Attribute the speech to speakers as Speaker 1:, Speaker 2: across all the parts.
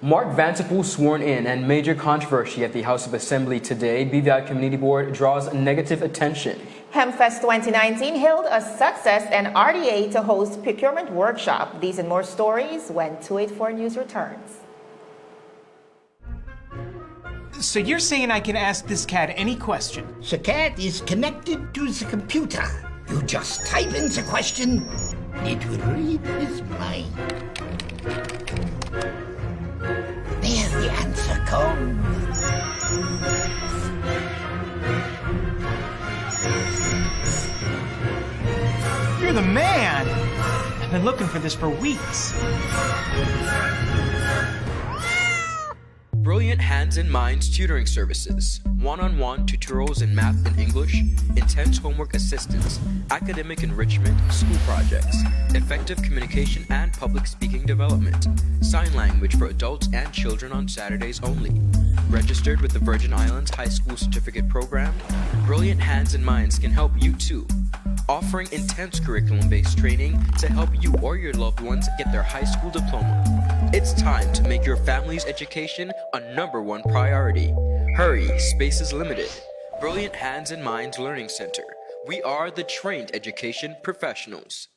Speaker 1: Mark Vanterpool sworn in and major controversy at the House of Assembly today. BVI Community Board draws negative attention.
Speaker 2: Hempfest 2019 hailed a success and RDA to host Procurement Workshop. These and more stories when 284 News returns.
Speaker 3: So you're saying I can ask this cat any question?
Speaker 4: The cat is connected to the computer. You just type in the question, it will read his mind. There the answer comes.
Speaker 3: You're the man! I've been looking for this for weeks.
Speaker 1: Brilliant Hands and Minds tutoring services, one-on-one tutorials in math and English, intense homework assistance, academic enrichment, school projects, effective communication and public speaking development, sign language for adults and children on Saturdays only. Registered with the Virgin Islands High School Certificate Program, Brilliant Hands and Minds can help you too. Offering intense curriculum-based training to help you or your loved ones get their high school diploma. It's time to make your family's education a #1 priority. Hurry, space is limited. Brilliant Hands and Minds Learning Center. We are the trained education professionals.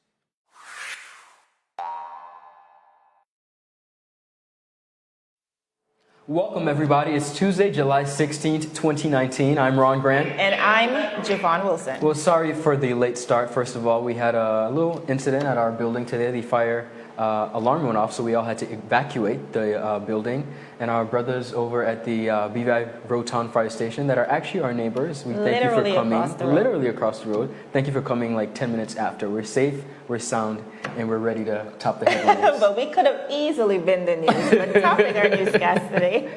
Speaker 1: Welcome everybody. It's Tuesday, July 16th, 2019. I'm Ron Grant.
Speaker 2: And I'm Javon Wilson.
Speaker 1: Well, sorry for the late start. First of all, we had a little incident at our building today. The fire alarm went off, so we all had to evacuate the building. And our brothers over at the BVI Roton Fire Station that are actually our neighbors, we thank you for coming. Literally across the road. Thank you for coming like 10 minutes after. We're safe, we're sound, and we're ready to top the headlines.
Speaker 2: But we could have easily been the news, but topping our newscast today.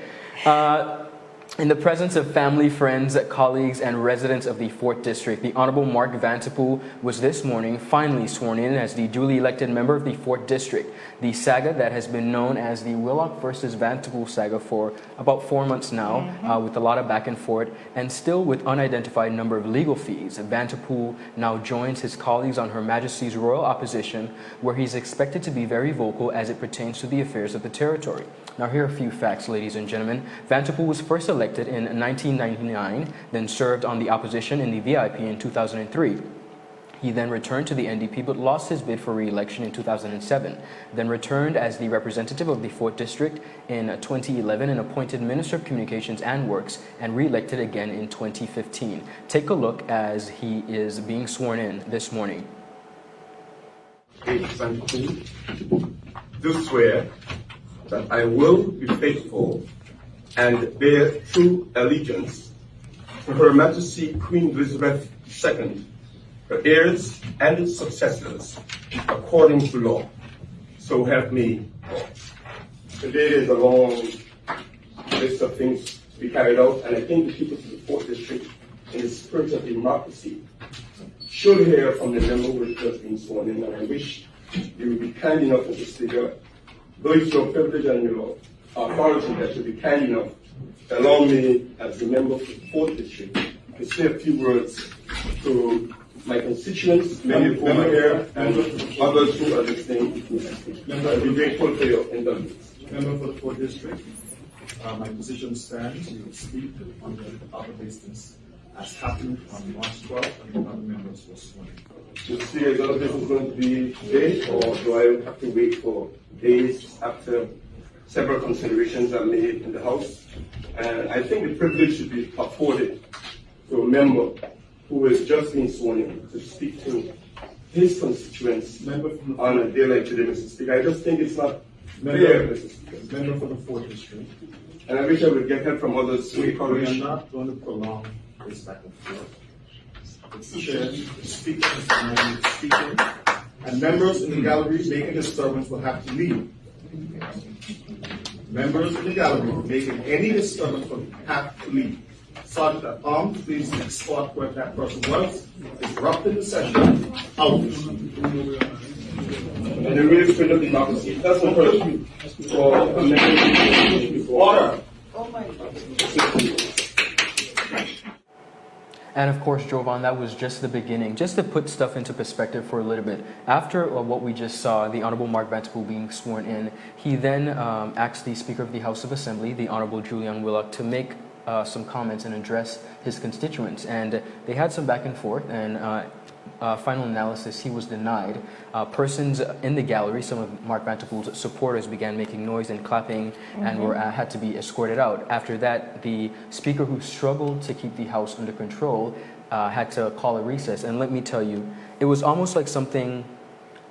Speaker 1: In the presence of family, friends, colleagues, and residents of the 4th District, the Honorable Mark Vanterpool was this morning finally sworn in as the duly elected member of the 4th District. The saga that has been known as the Willock versus Vanterpool saga for about 4 months now, with a lot of back and forth, and still with unidentified number of legal fees. Vanterpool now joins his colleagues on Her Majesty's Royal Opposition, where he's expected to be very vocal as it pertains to the affairs of the territory. Now, here are a few facts, ladies and gentlemen. Vanterpool was first elected in 1999, then served on the opposition in the VIP in 2003. He then returned to the NDP but lost his bid for re-election in 2007, then returned as the representative of the 4th District in 2011 and appointed Minister of Communications and Works and re-elected again in 2015. Take a look as he is being sworn in this morning.
Speaker 5: Do swear that I will be faithful and bear true allegiance to Her Majesty Queen Elizabeth II, her heirs and successors, according to law. So help me God. Today is a long list of things to be carried out, and I think the people of the 4th District, in the spirit of democracy, should hear from the member who has just been sworn in, and I wish you would be kind enough as a speaker, though it's your privilege and your authority that should be kind enough to allow me, as a member of the 4th District, to say a few words to my constituents, many who are here, and others who are listening. I'll be grateful for your indulgence.
Speaker 6: Member for the 4th District, my position stands. You will speak on the other business as happened on March 12th, and the other members were sworn in.
Speaker 5: You see, is other business going to be today, or do I have to wait for days after several considerations are made in the House? And I think the privilege should be afforded to a member who has just been sworn in to speak to his constituents on a day like today, Mr. Speaker. I just think it's not fair, Mr. Speaker.
Speaker 6: Member for the 4th District.
Speaker 5: And I wish I would get help from others to
Speaker 6: We
Speaker 5: encourage.
Speaker 6: are not going to prolong this back and forth. It's the chair, the speaker, Mr. Mayor, speaking, and members in the gallery making disturbance will have to leave. Members in the gallery making any disturbance will have to leave. Sergeant at arms, please escort where that person was, disrupting the session, out.
Speaker 5: And the real spirit of democracy doesn't hurt for a member. Order.
Speaker 1: And of course, Jovan, that was just the beginning. Just to put stuff into perspective for a little bit, after what we just saw, the Honorable Mark Vanterpool being sworn in, he then asked the Speaker of the House of Assembly, the Honorable Julian Willock, to make some comments and address his constituents. And they had some back and forth, and final analysis, he was denied. Persons in the gallery, some of Mark Vanterpool's supporters, began making noise and clapping and had to be escorted out. After that, the Speaker, who struggled to keep the House under control, had to call a recess. And let me tell you, it was almost like something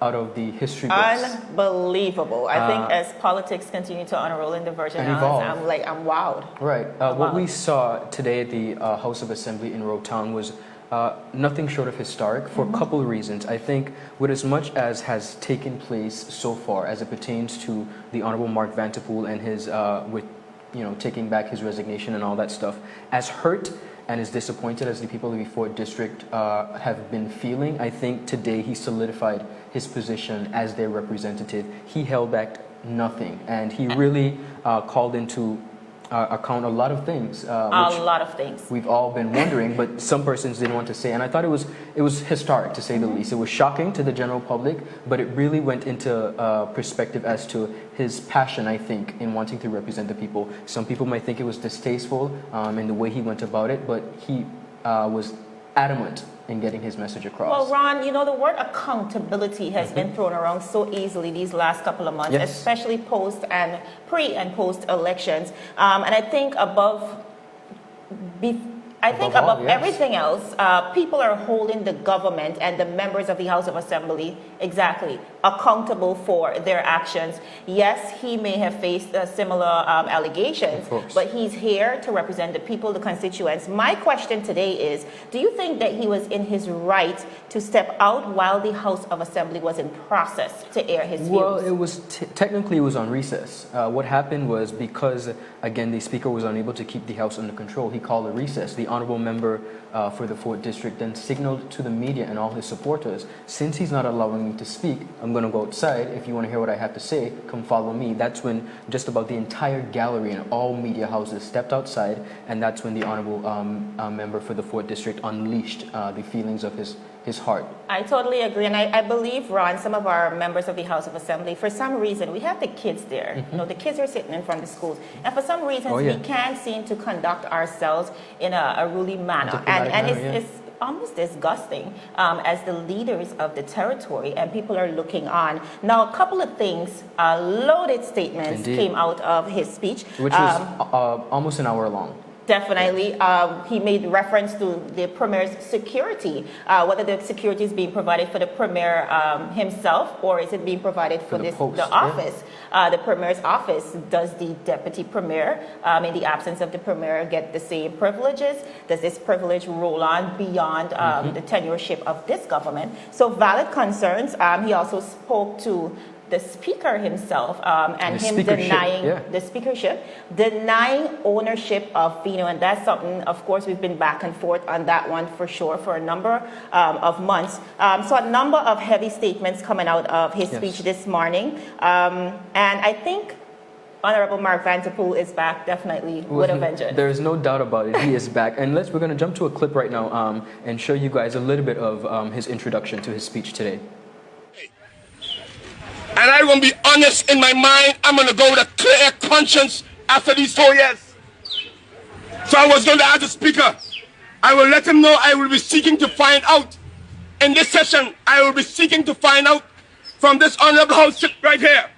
Speaker 1: out of the history books.
Speaker 2: Unbelievable. I think as politics continue to unroll in the Virgin Islands, I'm wowed.
Speaker 1: Right. What we saw today at the House of Assembly in Road Town was nothing short of historic for a couple of reasons. I think with as much as has taken place so far as it pertains to the Honorable Mark Vanterpool and his, taking back his resignation and all that stuff, as hurt and as disappointed as the people of the 4th District have been feeling, I think today he solidified his position as their representative. He held back nothing, and he really called into account a lot of things. We've all been wondering, but some persons didn't want to say. And I thought it was historic, to say the least. It was shocking to the general public, but it really went into perspective as to his passion, I think, in wanting to represent the people. Some people might think it was distasteful in the way he went about it, but he was adamant in getting his message across.
Speaker 2: Well, Ron, the word accountability has been thrown around so easily these last couple of months, especially pre and post elections. And I think above everything else, people are holding the government and the members of the House of Assembly accountable for their actions. Yes, he may have faced similar allegations, but he's here to represent the people, the constituents. My question today is, do you think that he was in his right to step out while the House of Assembly was in process to air his views?
Speaker 1: Well, it was technically it was on recess. What happened was, because, again, the Speaker was unable to keep the House under control, he called a recess. The Honorable Member for the 4th District then signaled to the media and all his supporters, since he's not allowing me to speak, I'm going to go outside. If you want to hear what I have to say, come follow me. That's when just about the entire gallery and all media houses stepped outside, and that's when the Honorable Member for the 4th District unleashed the feelings of his heart. I
Speaker 2: totally agree, and I believe, Ron, some of our members of the House of Assembly, for some reason, we have the kids there. The kids are sitting in front of the schools, and for some reason, we can't seem to conduct ourselves in a ruly manner, and it's almost disgusting as the leaders of the territory, and people are looking on. Now, a couple of things, loaded statements came out of his speech,
Speaker 1: which was almost an hour long.
Speaker 2: Definitely. He made reference to the Premier's security, whether the security is being provided for the Premier himself, or is it being provided for the office. The Premier's office. Does the Deputy Premier, in the absence of the Premier, get the same privileges? Does this privilege roll on beyond the tenureship of this government? So valid concerns. He also spoke to the Speaker himself and him denying the speakership, denying ownership of Vino, and that's something, of course, we've been back and forth on that one for sure for a number of months. So a number of heavy statements coming out of his speech this morning, and I think Honorable Mark Vanterpool is back, definitely, with a vengeance.
Speaker 1: There is no doubt about it. He is back. And we're going to jump to a clip right now and show you guys a little bit of his introduction to his speech today.
Speaker 5: And I'm going to be honest in my mind. I'm going to go with a clear conscience after these 4 years. So I was going to ask the Speaker, I will let him know I will be seeking to find out. In this session, I will be seeking to find out from this honorable House right here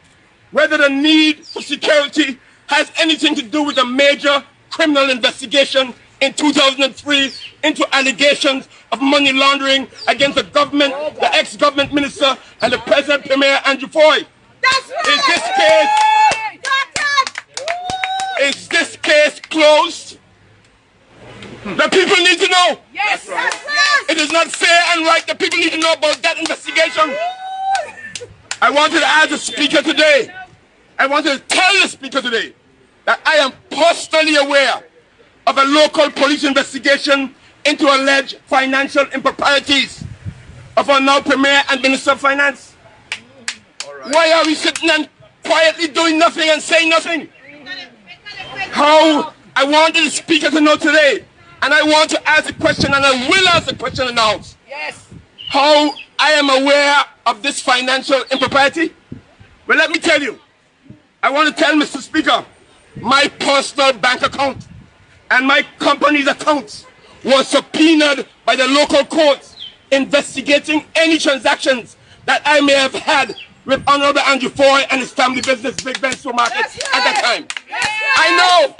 Speaker 5: whether the need for security has anything to do with a major criminal investigation in 2003 into allegations of money laundering against the government, the ex-government minister, and the present Premier Andrew Foy.
Speaker 7: That's right!
Speaker 5: Is this case closed? The people need to know.
Speaker 7: Yes, right.
Speaker 5: It is not fair and right. The people need to know about that investigation. I wanted to ask the Speaker today, I wanted to tell the Speaker today that I am personally aware of a local police investigation into alleged financial improprieties of our now Premier and Minister of Finance. Why are we sitting and quietly doing nothing and saying nothing? How I wanted the Speaker to know today And I want to ask a question, and I will ask the question announced.
Speaker 7: Yes.
Speaker 5: How I am aware of this financial impropriety? Well, let me tell you. I want to tell Mr. Speaker, my personal bank account and my company's accounts was subpoenaed by the local courts investigating any transactions that I may have had with Honorable Andrew Foy and his family business, Big Ben Supermarket, at that time.
Speaker 7: Yes,
Speaker 5: I know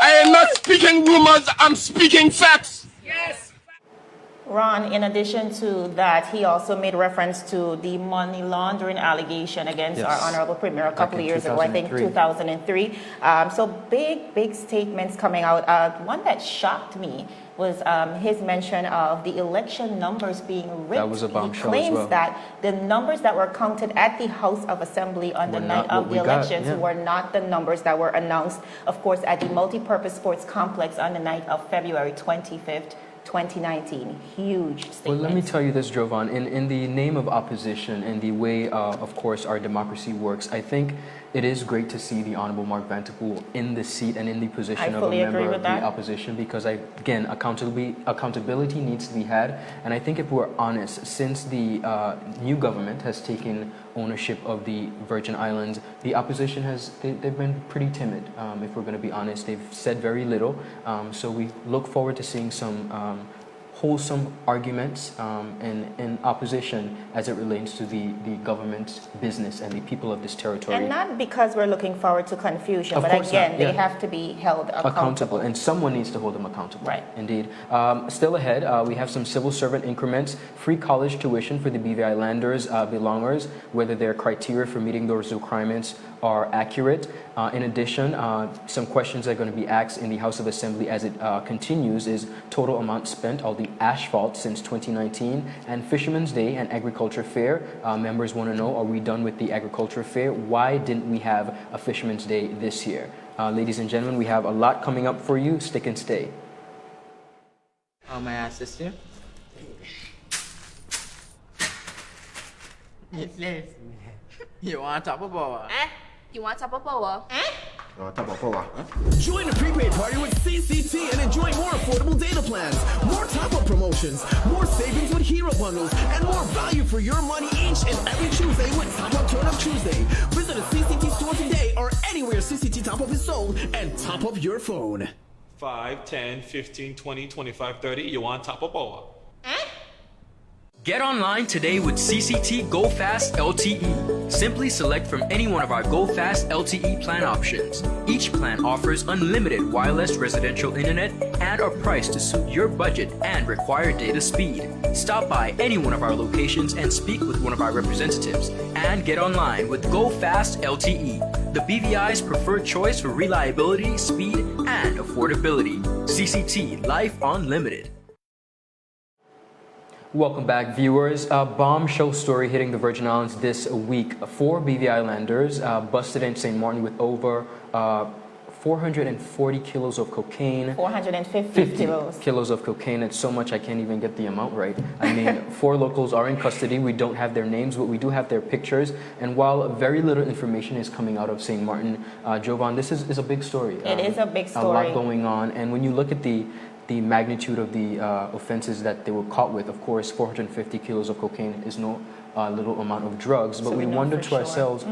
Speaker 5: I am not speaking rumors, I'm speaking facts.
Speaker 7: Yes.
Speaker 2: Ron, in addition to that, he also made reference to the money laundering allegation against our Honorable Premier a couple of years ago, I think 2003. So big statements coming out. One that shocked me was his mention of the election numbers being rigged.
Speaker 1: That was a bombshell.
Speaker 2: He claims
Speaker 1: as well.
Speaker 2: that the numbers that were counted at the House of Assembly on the night of the elections were not the numbers that were announced, of course, at the multipurpose sports complex on the night of February 25th. 2019, huge statement.
Speaker 1: Well, let me tell you this, Jovan. In the name of opposition and the way, of course, our democracy works, I think it is great to see the Honorable Mark Vanterpool in the seat and in the position of a member of the opposition, because, again, accountability needs to be had. And I think if we're honest, since the new government has taken ownership of the Virgin Islands, the opposition they've been pretty timid. If we're going to be honest, they've said very little. So we look forward to seeing some wholesome arguments in opposition as it relates to the government's business and the people of this territory.
Speaker 2: And not because we're looking forward to confusion, but again, they have to be held accountable.
Speaker 1: And someone needs to hold them accountable.
Speaker 2: Right.
Speaker 1: Indeed. Still ahead, we have some civil servant increments, free college tuition for the BVIlanders belongers, whether their criteria for meeting those requirements are accurate. In addition, some questions that are going to be asked in the House of Assembly as it continues is total amount spent on the asphalt since 2019 and Fisherman's Day and Agriculture Fair. Members want to know, are we done with the Agriculture Fair? Why didn't we have a Fisherman's Day this year? Ladies and gentlemen, we have a lot coming up for you. Stick and stay.
Speaker 8: May I assist you? Yes. You want top of boa?
Speaker 9: You want top of boa?
Speaker 10: Join the prepaid party with CCT and enjoy more affordable data plans, more top-up promotions, more savings with hero bundles, and more value for your money each and every Tuesday with Top Up Turn Up Tuesday. Visit a CCT store today or anywhere CCT Top Up is sold and top up your phone.
Speaker 11: 5, 10, 15, 20, 25, 30. You want top of boa?
Speaker 1: Get online today with CCT Go Fast LTE. Simply select from any one of our Go Fast LTE plan options. Each plan offers unlimited wireless residential internet and are priced to suit your budget and required data speed. Stop by any one of our locations and speak with one of our representatives and get online with Go Fast LTE, the BVI's preferred choice for reliability, speed, and affordability. CCT Life Unlimited. Welcome back, viewers. A bombshell story hitting the Virgin Islands this week. 4 BVIlanders busted in St.Maarten with over 440 kilos of cocaine.
Speaker 2: 450
Speaker 1: kilos of cocaine. It's so much I can't even get the amount right. I mean, 4 locals are in custody. We don't have their names, but we do have their pictures. And while very little information is coming out of St.Maarten, Jovan, this is a big story.
Speaker 2: It is a big story.
Speaker 1: A lot going on. And when you look at the magnitude of the offenses that they were caught with, of course, 450 kilos of cocaine is no little amount of drugs. But
Speaker 2: so
Speaker 1: we wondered to ourselves,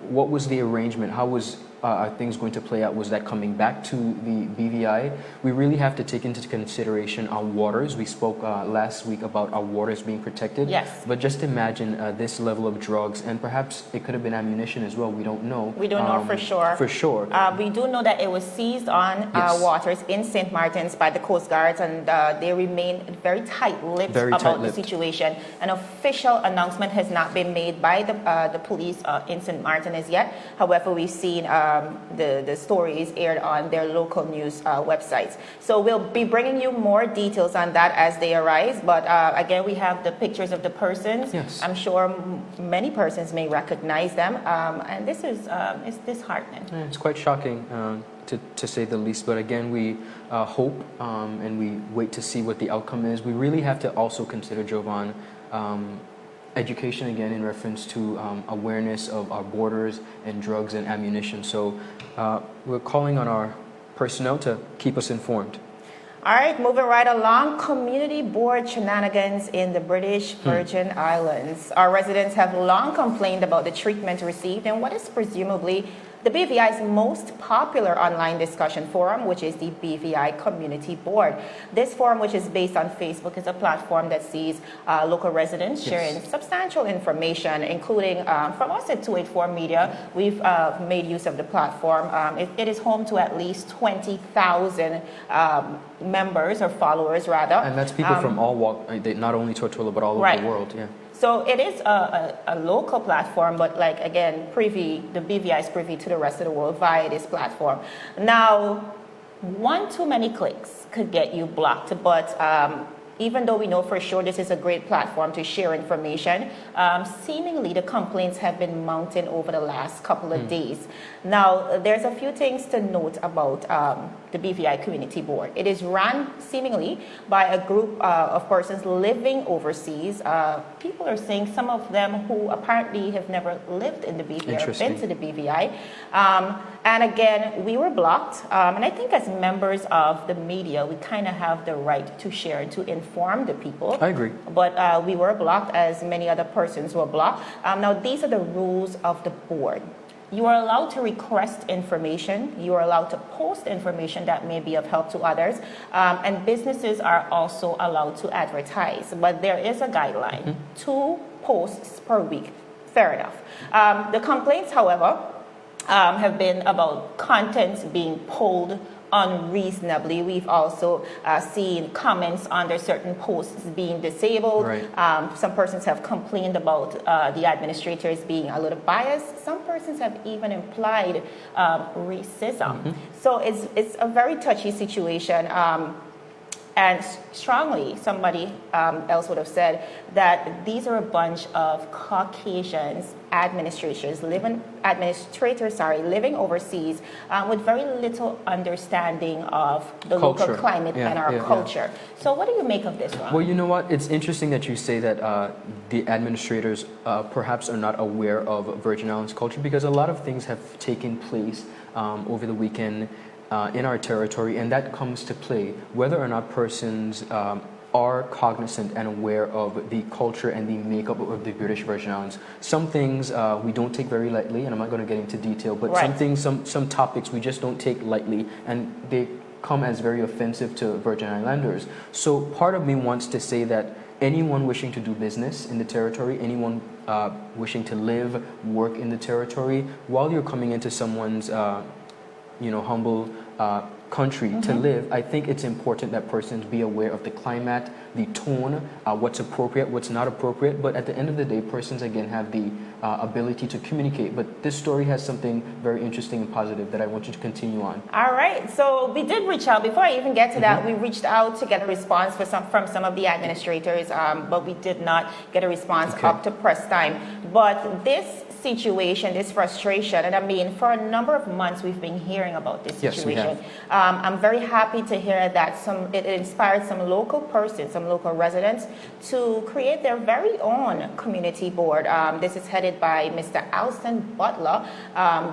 Speaker 1: what was the arrangement? How was are things going to play out? Was that coming back to the BVI? We really have to take into consideration our waters. We spoke last week about our waters being protected.
Speaker 2: Yes.
Speaker 1: But just imagine this level of drugs, and perhaps it could have been ammunition as well. We don't know.
Speaker 2: We don't know for sure.
Speaker 1: For sure.
Speaker 2: We do know that it was seized on waters in St. Martin's by the Coast Guards, and they remain very tight-lipped about the situation. An official announcement has not been made by the police in St. Maarten as yet. However, we've seen the stories aired on their local news websites. So we'll be bringing you more details on that as they arise. But again, we have the pictures of the persons.
Speaker 1: Yes.
Speaker 2: I'm sure many persons may recognize them. And this is it's disheartening.
Speaker 1: Yeah, it's quite shocking, to say the least. But again, we hope and we wait to see what the outcome is. We really have to also consider, Jovan, education again in reference to awareness of our borders and drugs and ammunition. So we're calling on our personnel to keep us informed.
Speaker 2: All right, moving right along, community board shenanigans in the British Virgin Islands. Our residents have long complained about the treatment received in what is presumably the BVI's most popular online discussion forum, which is the BVI Community Board. This forum, which is based on Facebook, is a platform that sees local residents sharing substantial information, including from us at 284 Media. We've made use of the platform. It is home to at least 20,000 members or followers, rather.
Speaker 1: And that's people from all walks, not only Tortola, but all over the world. Yeah.
Speaker 2: So it is a local platform, but like, again, the BVI is privy to the rest of the world via this platform. Now, one too many clicks could get you blocked, but even though we know for sure this is a great platform to share information, seemingly the complaints have been mounting over the last couple of days. Now, there's a few things to note about the BVI Community Board. It is run seemingly by a group of persons living overseas. People are saying some of them who apparently have never lived in the BVI or been to the BVI. And again, we were blocked. And I think as members of the media, we kind of have the right to share and to inform the people.
Speaker 1: I agree.
Speaker 2: But we were blocked, as many other persons were blocked. Now, these are the rules of the board. You are allowed to request information. You are allowed to post information that may be of help to others. And businesses are also allowed to advertise. But there is a guideline, 2 posts per week. Fair enough. The complaints, however, have been about content being pulled unreasonably. We've also seen comments under certain posts being disabled. Some persons have complained about the administrators being a little biased. Some persons have even implied racism. So it's a very touchy situation. And strongly, somebody else would have said that these are a bunch of Caucasians, administrators living overseas with very little understanding of the local climate and our culture. So what do you make of this, Ron?
Speaker 1: Well, you know what? It's interesting that you say that the administrators perhaps are not aware of Virgin Islands culture, because a lot of things have taken place over the weekend in our territory, and that comes to play whether or not persons are cognizant and aware of the culture and the makeup of the British Virgin Islands. Some things we don't take very lightly, and I'm not going to get into detail, but some things, some topics we just don't take lightly, and they come as very offensive to Virgin Islanders. So part of me wants to say that anyone wishing to do business in the territory, anyone wishing to live, work in the territory, while you're coming into someone's humble country to live, I think it's important that persons be aware of the climate, the tone, what's appropriate, what's not appropriate. But at the end of the day, persons again have the ability to communicate. But this story has something very interesting and positive that I want you to continue on.
Speaker 2: All right. So we did reach out. Before I even get to that, we reached out to get a response from some of the administrators, but we did not get a response up to press time. But this situation, this frustration, and I mean, for a number of months we've been hearing about this situation. I'm very happy to hear that it inspired some local persons, some local residents, to create their very own community board. This is headed by Mr. Alston Butler.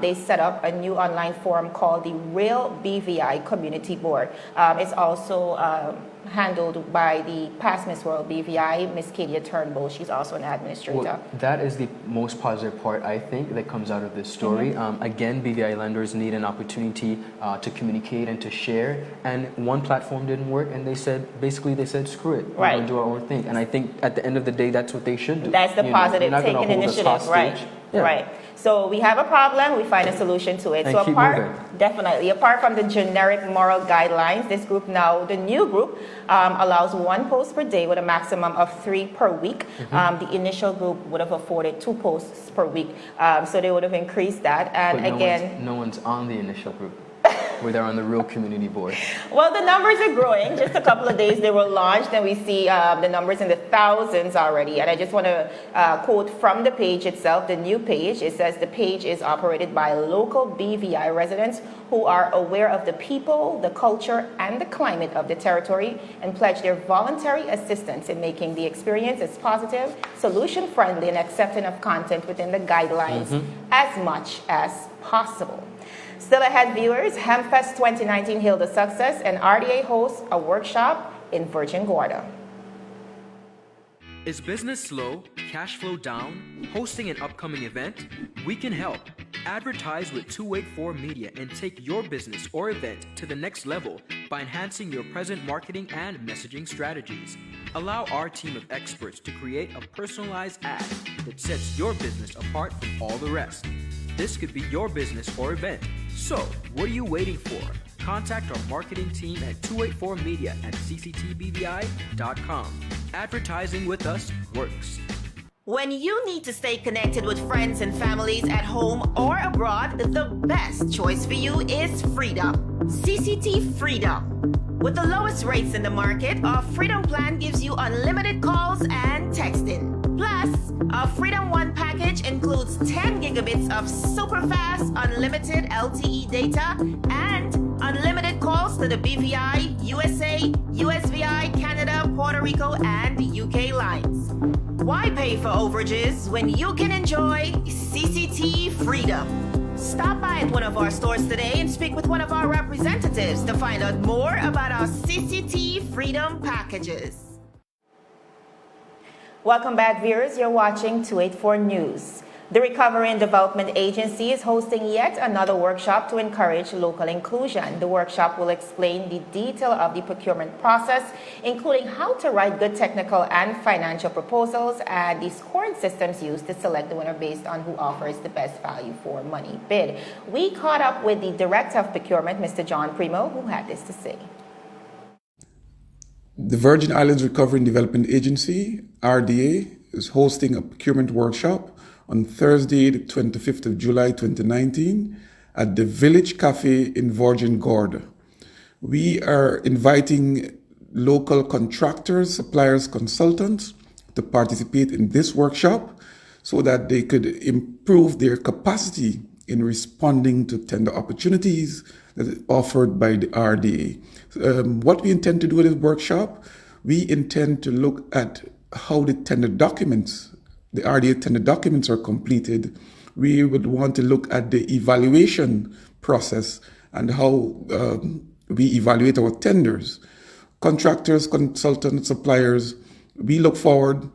Speaker 2: They set up a new online forum called the Real BVI Community Board. It's also handled by the past Miss World BVI, Miss Kadia Turnbull. She's also an administrator.
Speaker 1: Well, that is the most positive part, I think, that comes out of this story. Again, BVIslanders need an opportunity to communicate and to share. And one platform didn't work, and they said, screw it. We're going to do our own thing. And I think at the end of the day, that's what they should do.
Speaker 2: That's the positive, taking initiative, right. So we have a problem, we find a solution to it.
Speaker 1: And
Speaker 2: so
Speaker 1: keep
Speaker 2: apart from the generic moral guidelines, this group now, the new group, allows 1 post per day with a maximum of 3 per week. The initial group would have afforded 2 posts per week, so they would have increased that. And
Speaker 1: but no one's on the initial group. Where they're on the Real Community Board.
Speaker 2: Well, the numbers are growing. Just a couple of days they were launched, and we see the numbers in the thousands already. And I just want to quote from the page itself, the new page. It says the page is operated by local BVI residents who are aware of the people, the culture, and the climate of the territory, and pledge their voluntary assistance in making the experience as positive, solution-friendly, and accepting of content within the guidelines as much as possible. Still ahead, viewers, Hempfest 2019 hailed a success and RDA hosts a workshop in Virgin Gorda.
Speaker 1: Is business slow, cash flow down, hosting an upcoming event? We can help. Advertise with 284 Media and take your business or event to the next level by enhancing your present marketing and messaging strategies. Allow our team of experts to create a personalized ad that sets your business apart from all the rest. This could be your business or event. So, what are you waiting for? Contact our marketing team at 284media at cctbvi.com. Advertising with us works.
Speaker 2: When you need to stay connected with friends and families at home or abroad, the best choice for you is Freedom. CCT Freedom. With the lowest rates in the market, our Freedom plan gives you unlimited calls and texting. Plus, our Freedom One package includes 10 gigabits of super fast, unlimited LTE data and unlimited calls to the BVI, USA, USVI, Canada, Puerto Rico, and UK lines. Why pay for overages when you can enjoy CCT Freedom? Stop by at one of our stores today and speak with one of our representatives to find out more about our CCT Freedom packages. Welcome back, viewers. You're watching 284 News. The Recovery and Development Agency is hosting yet another workshop to encourage local inclusion. The workshop will explain the detail of the procurement process, including how to write good technical and financial proposals and the scoring systems used to select the winner based on who offers the best value for money bid. We caught up with the Director of Procurement, Mr. John Primo, who had this to say.
Speaker 12: The Virgin Islands Recovery and Development Agency, RDA, is hosting a procurement workshop on Thursday, the 25th of July 2019 at the Village Cafe in Virgin Gorda. We are inviting local contractors, suppliers, consultants to participate in this workshop so that they could improve their capacity in responding to tender opportunities that are offered by the RDA. What we intend to do in this workshop, we intend to look at how the tender documents, the RDA tender documents are completed. We would want to look at the evaluation process and how we evaluate our tenders. Contractors, consultants, suppliers, we look forward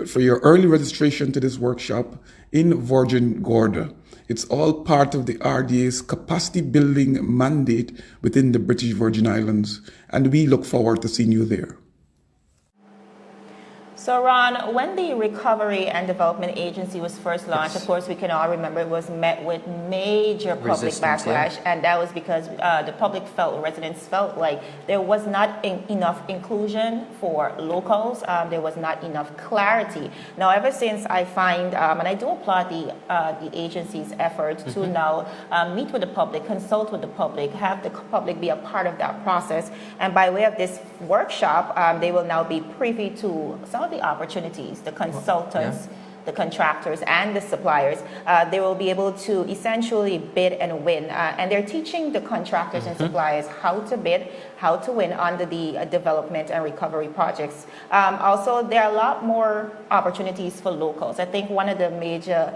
Speaker 12: for your early registration to this workshop in Virgin Gorda. It's all part of the RDA's capacity building mandate within the British Virgin Islands, and we look forward to seeing you there.
Speaker 2: So, Ron, when the Recovery and Development Agency was first launched, of course, we can all remember it was met with major public backlash, and that was because the public residents felt like there was not enough inclusion for locals. There was not enough clarity. Now, ever since I find, and I do applaud the agency's effort to now meet with the public, consult with the public, have the public be a part of that process, and by way of this workshop, they will now be privy to some of the opportunities, the consultants, the contractors, and the suppliers. They will be able to essentially bid and win. And they're teaching the contractors and suppliers how to bid, how to win under the development and recovery projects. Also, there are a lot more opportunities for locals. I think one of the major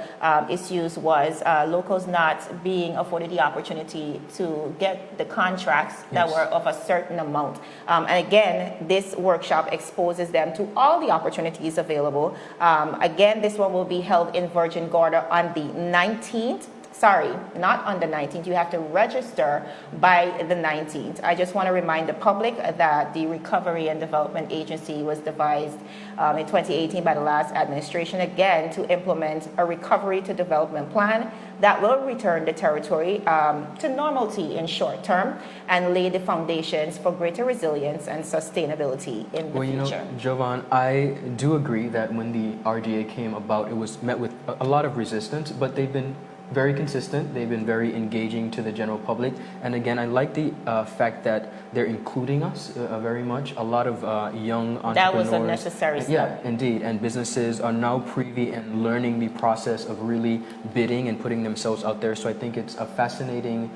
Speaker 2: issues was locals not being afforded the opportunity to get the contracts that were of a certain amount. And again, this workshop exposes them to all the opportunities available. Again, this one will be held in Virgin Gorda on the 19th. Sorry, not on the 19th. You have to register by the 19th. I just want to remind the public that the Recovery and Development Agency was devised in 2018 by the last administration, again, to implement a recovery to development plan that will return the territory to normalcy in short term and lay the foundations for greater resilience and sustainability in the future.
Speaker 1: You know, Jovan, I do agree that when the RDA came about, it was met with a lot of resistance, but they've been very consistent. They've been very engaging to the general public. And again, I like the fact that they're including us very much. A lot of young entrepreneurs.
Speaker 2: That was a necessary step.
Speaker 1: Yeah, indeed. And businesses are now privy and learning the process of really bidding and putting themselves out there. So I think it's a fascinating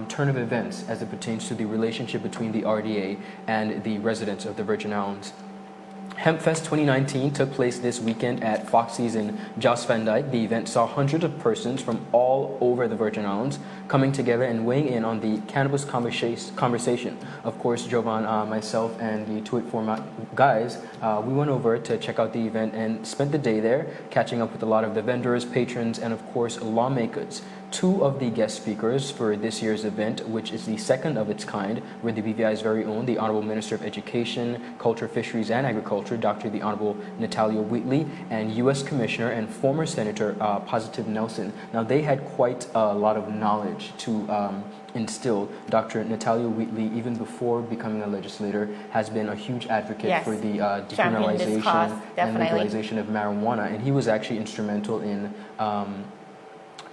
Speaker 1: turn of events as it pertains to the relationship between the RDA and the residents of the Virgin Islands. Hempfest 2019 took place this weekend at Foxy's in Jost Van Dyke. The event saw hundreds of persons from all over the Virgin Islands coming together and weighing in on the cannabis conversation. Of course, Jovan, myself, and the To It Format guys, we went over to check out the event and spent the day there, catching up with a lot of the vendors, patrons, and of course, lawmakers. Two of the guest speakers for this year's event, which is the second of its kind, were the BVI's very own, the Honorable Minister of Education, Culture, Fisheries, and Agriculture, Dr. the Honorable Natalia Wheatley, and U.S. Commissioner and former Senator Positive Nelson. Now, they had quite a lot of knowledge to instill. Dr. Natalia Wheatley, even before becoming a legislator, has been a huge advocate for the decriminalization and legalization of marijuana, and he was actually instrumental in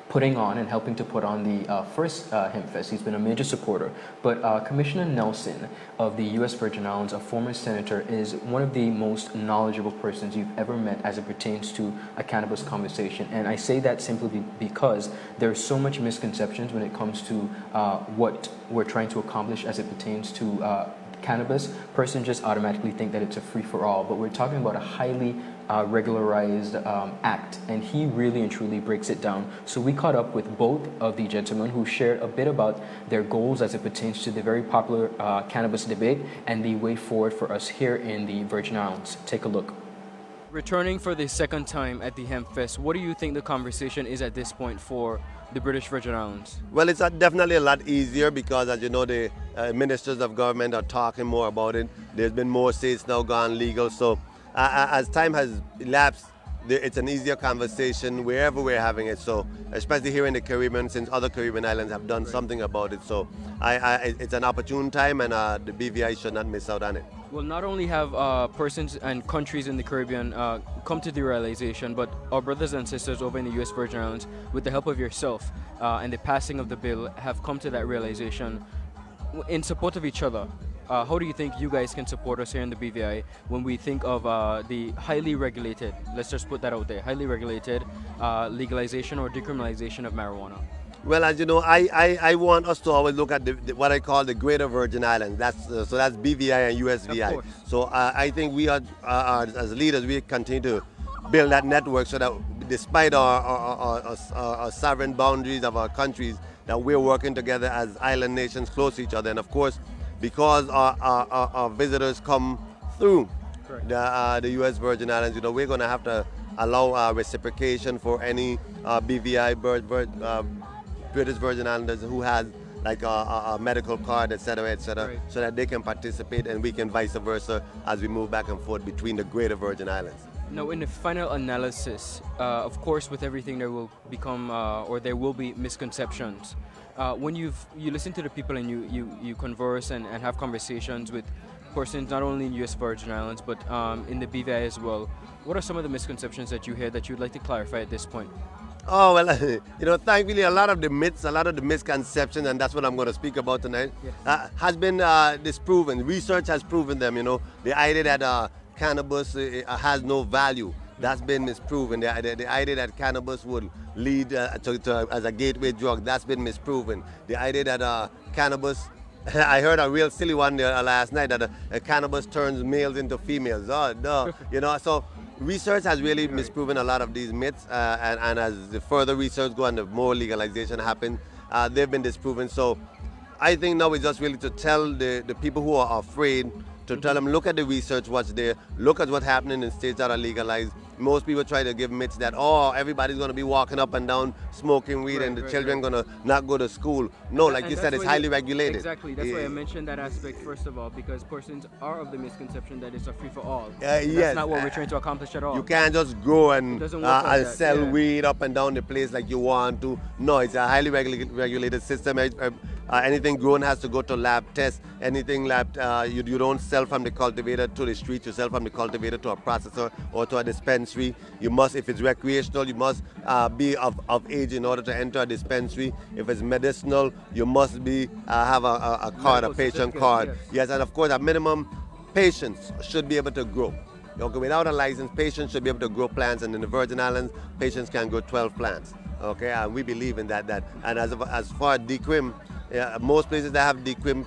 Speaker 1: putting on and helping to put on the first Hempfest. He's been a major supporter. But Commissioner Nelson of the U.S. Virgin Islands, a former senator, is one of the most knowledgeable persons you've ever met as it pertains to a cannabis conversation. And I say that simply because there's so much misconceptions when it comes to what we're trying to accomplish as it pertains to cannabis. Persons just automatically think that it's a free-for-all, but we're talking about a highly regularized act, and he really and truly breaks it down. So we caught up with both of the gentlemen who shared a bit about their goals as it pertains to the very popular cannabis debate and the way forward for us here in the Virgin Islands. Take a look. Returning for the second time at the Hempfest, what do you think the conversation is at this point for the British Virgin Islands?
Speaker 13: Well, it's definitely a lot easier because, as you know, the ministers of government are talking more about it. There's been more states now gone legal, so as time has elapsed, it's an easier conversation wherever we're having it. So, especially here in the Caribbean, since other Caribbean islands have done something about it. So, it's an opportune time, and the BVI should not miss out on it.
Speaker 1: Well, not only have persons and countries in the Caribbean come to the realization, but our brothers and sisters over in the U.S. Virgin Islands, with the help of yourself and the passing of the bill, have come to that realization in support of each other. How do you think you guys can support us here in the BVI when we think of the highly regulated, let's just put that out there, highly regulated legalization or decriminalization of marijuana?
Speaker 13: Well, as you know, I want us to always look at what I call the Greater Virgin Islands. That's BVI and USVI. So I think we are as leaders, we continue to build that network so that despite our sovereign boundaries of our countries, that we're working together as island nations close to each other. And of course, because our visitors come through the U.S. Virgin Islands, you know, we're going to have to allow reciprocation for any BVI British Virgin Islanders who has like a medical card, etc., so that they can participate and we can vice versa as we move back and forth between the Greater Virgin Islands.
Speaker 1: Now, in the final analysis, of course, with everything there will become or there will be misconceptions. When you listen to the people and you converse and have conversations with persons not only in U.S. Virgin Islands but in the BVI as well, what are some of the misconceptions that you hear that you'd like to clarify at this point?
Speaker 13: Oh, well, you know, thankfully a lot of the myths, a lot of the misconceptions, and that's what I'm going to speak about tonight, has been disproven. Research has proven them, you know. The idea that cannabis has no value, that's been misproven. The idea that cannabis would lead as a gateway drug, that's been misproven. The idea that cannabis, I heard a real silly one last night, that cannabis turns males into females. Oh, no, you know, so research has really misproven a lot of these myths, and as the further research goes and the more legalization happens, they've been disproven. So I think now it's just really to tell the people who are afraid, to tell them, look at the research, what's there, look at what's happening in states that are legalized. Most people try to give myths that, oh, everybody's going to be walking up and down smoking weed and the children going to not go to school. No, like you said, it's highly regulated.
Speaker 1: Exactly, that's why I mentioned that aspect first of all, because persons are of the misconception that it's a free-for-all.
Speaker 13: Yes.
Speaker 1: That's not what we're trying to accomplish at all.
Speaker 13: You can't just go and sell weed up and down the place like you want to. No, it's a highly regulated system. Anything grown has to go to lab tests. Anything lab, you don't sell from the cultivator to the street. You sell from the cultivator to a processor or to a dispensary. You must, if it's recreational, you must be of age in order to enter a dispensary. If it's medicinal, you must be have a card, a patient card. Yes, and of course, at minimum, patients should be able to grow. Okay, without a license, patients should be able to grow plants, and in the Virgin Islands, patients can grow 12 plants. Okay, and we believe in that. And as far as decrim, most places that have decrim,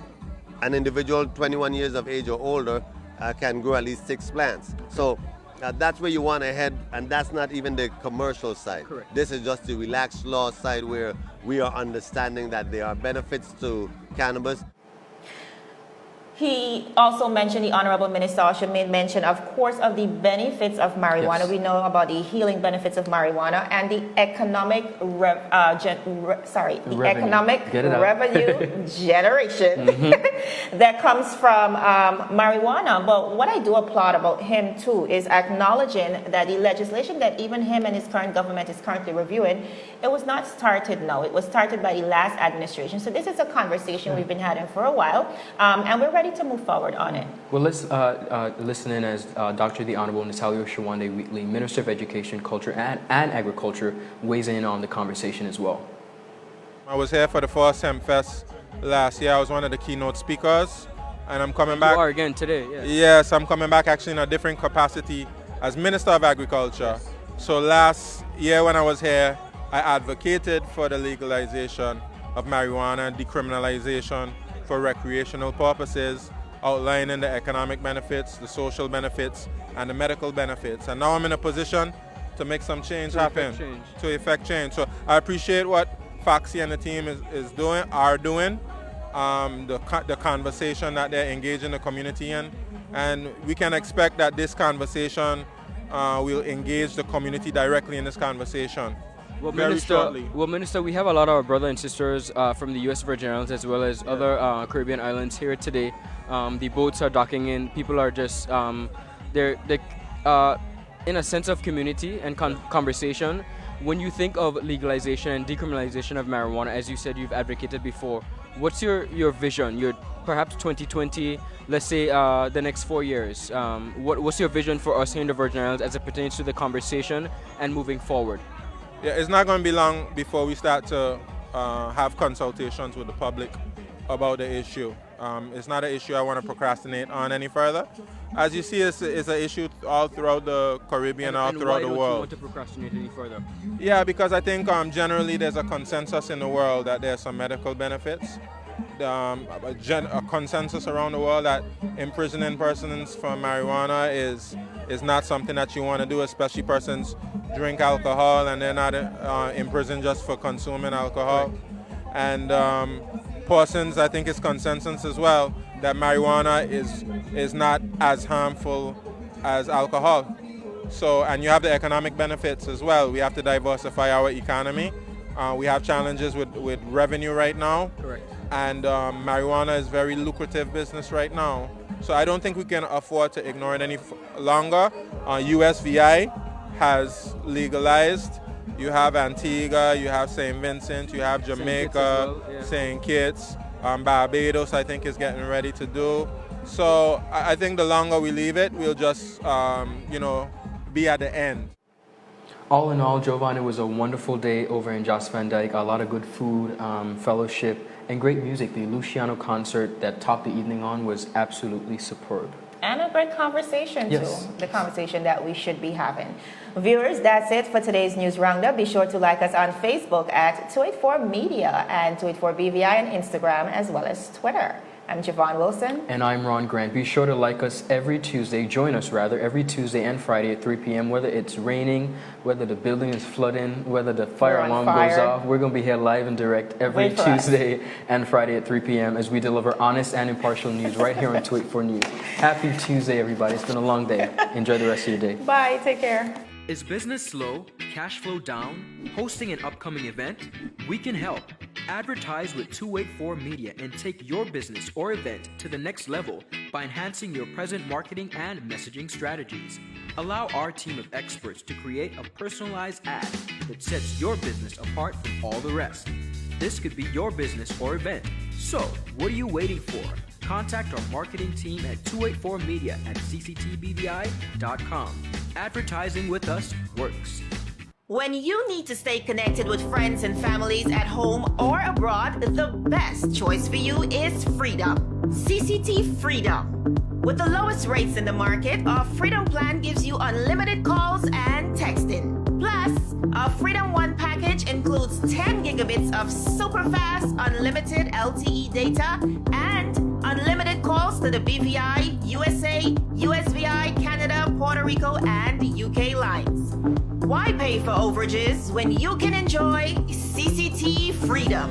Speaker 13: an individual 21 years of age or older can grow at least 6 plants. So that's where you want to head, and that's not even the commercial side.
Speaker 1: Correct.
Speaker 13: This is just the relaxed law side where we are understanding that there are benefits to cannabis.
Speaker 2: He also mentioned, the Honorable Minister also made mention, of course, of the benefits of marijuana.
Speaker 1: Yes.
Speaker 2: We know about the healing benefits of marijuana and the economic revenue generation that comes from marijuana. But what I do applaud about him too is acknowledging that the legislation that even him and his current government is currently reviewing, it was not started now. It was started by the last administration. So this is a conversation we've been having for a while, and we're ready to move forward on it.
Speaker 1: Well, let's listen in as Dr. the Honorable Natalio Shawande Wheatley, Minister of Education, Culture, and Agriculture, weighs in on the conversation as well.
Speaker 14: I was here for the first Hempfest last year. I was one of the keynote speakers, and I'm coming back.
Speaker 1: You are again today, yes.
Speaker 14: Yes, I'm coming back actually in a different capacity as Minister of Agriculture. Yes. So last year when I was here, I advocated for the legalization of marijuana and decriminalization for recreational purposes, outlining the economic benefits, the social benefits, and the medical benefits. And now I'm in a position to make some change happen, to effect change. So I appreciate what Foxy and the team are doing, the conversation that they're engaging the community in, and we can expect that this conversation will engage the community directly in this conversation.
Speaker 1: Well, Minister, we have a lot of our brothers and sisters from the U.S. Virgin Islands as well as other Caribbean islands here today. The boats are docking in. People are just they're in a sense of community and conversation. When you think of legalization and decriminalization of marijuana, as you said you've advocated before, what's your vision? Your perhaps 2020, let's say the next 4 years. What's your vision for us here in the Virgin Islands as it pertains to the conversation and moving forward?
Speaker 14: Yeah, it's not going to be long before we start to have consultations with the public about the issue. It's not an issue I want to procrastinate on any further. As you see, it's an issue all throughout the Caribbean, all throughout the world.
Speaker 1: Why don't you want to procrastinate any further?
Speaker 14: Yeah, because I think generally there's a consensus in the world that there's some medical benefits. A consensus around the world that imprisoning persons for marijuana is not something that you want to do, especially persons drink alcohol and they're not imprisoned just for consuming alcohol. Right. And persons, I think it's consensus as well that marijuana is not as harmful as alcohol. So, and you have the economic benefits as well. We have to diversify our economy. We have challenges with revenue right now.
Speaker 1: Correct.
Speaker 14: And marijuana is very lucrative business right now. So I don't think we can afford to ignore it any longer. USVI has legalized. You have Antigua, you have St. Vincent, you have Jamaica, St. Kitts, Barbados I think is getting ready to do. So I think the longer we leave it, we'll just, be at the end.
Speaker 1: All in all, Jovan, it was a wonderful day over in Jos Van Dyke. A lot of good food, fellowship, and great music. The Luciano concert that topped the evening on was absolutely superb.
Speaker 2: And a great conversation, too. The conversation that we should be having. Viewers, that's it for today's News Roundup. Be sure to like us on Facebook at 284 Media and 284 BVI on Instagram as well as Twitter. I'm Javon Wilson.
Speaker 1: And I'm Ron Grant. Be sure to like us every Tuesday, join us rather, every Tuesday and Friday at 3 p.m. Whether it's raining, whether the building is flooding, whether the fire alarm goes off, we're going to be here live and direct every Tuesday and Friday at 3 p.m. as we deliver honest and impartial news right here on 284 News. Happy Tuesday, everybody. It's been a long day. Enjoy the rest of your day.
Speaker 2: Bye. Take care.
Speaker 15: Is business slow? Cash flow down? Hosting an upcoming event? We can help. Advertise with 284 Media and take your business or event to the next level by enhancing your present marketing and messaging strategies. Allow our team of experts to create a personalized ad that sets your business apart from all the rest. This could be your business or event. So, what are you waiting for? Contact our marketing team at 284media at cctbvi.com. Advertising with us works.
Speaker 2: When you need to stay connected with friends and families at home or abroad, the best choice for you is Freedom. CCT Freedom. With the lowest rates in the market, our Freedom plan gives you unlimited calls and texting. Plus, our Freedom One package includes 10 gigabits of super fast, unlimited LTE data and unlimited calls to the BVI, USA, Puerto Rico and UK lines. Why pay for overages when you can enjoy CCT freedom?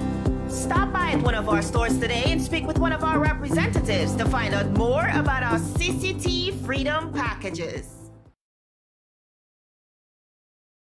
Speaker 2: Stop by at one of our stores today and speak with one of our representatives to find out more about our CCT freedom packages.